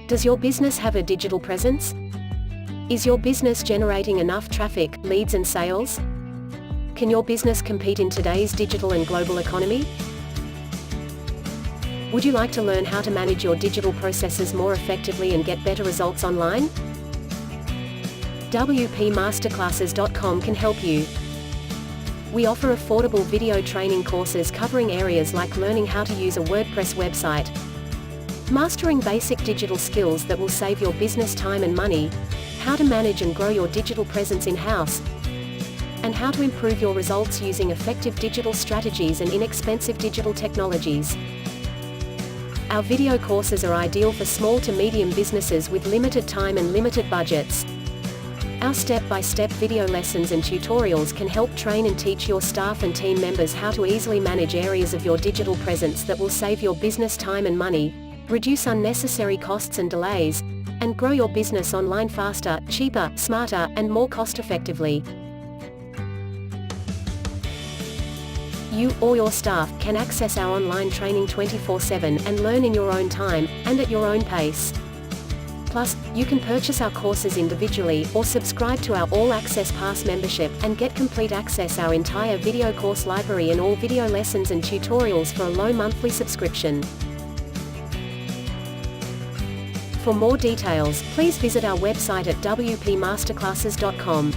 Does your business have a digital presence? Is your business generating enough traffic, leads and sales? Can your business compete in today's digital and global economy? Would you like to learn how to manage your digital processes more effectively and get better results online? WPMasterclasses.com can help you. We offer affordable video training courses covering areas like learning how to use a WordPress website, mastering basic digital skills that will save your business time and money, how to manage and grow your digital presence in-house, and how to improve your results using effective digital strategies and inexpensive digital technologies. Our video courses are ideal for small to medium businesses with limited time and limited budgets. Our step-by-step video lessons and tutorials can help train and teach your staff and team members how to easily manage areas of your digital presence that will save your business time and money, reduce unnecessary costs and delays, and grow your business online faster, cheaper, smarter, and more cost-effectively. You or your staff can access our online training 24/7 and learn in your own time, and at your own pace. Plus, you can purchase our courses individually, or subscribe to our All Access Pass membership, and get complete access our entire video course library and all video lessons and tutorials for a low monthly subscription. For more details, please visit our website at WPMasterclasses.com.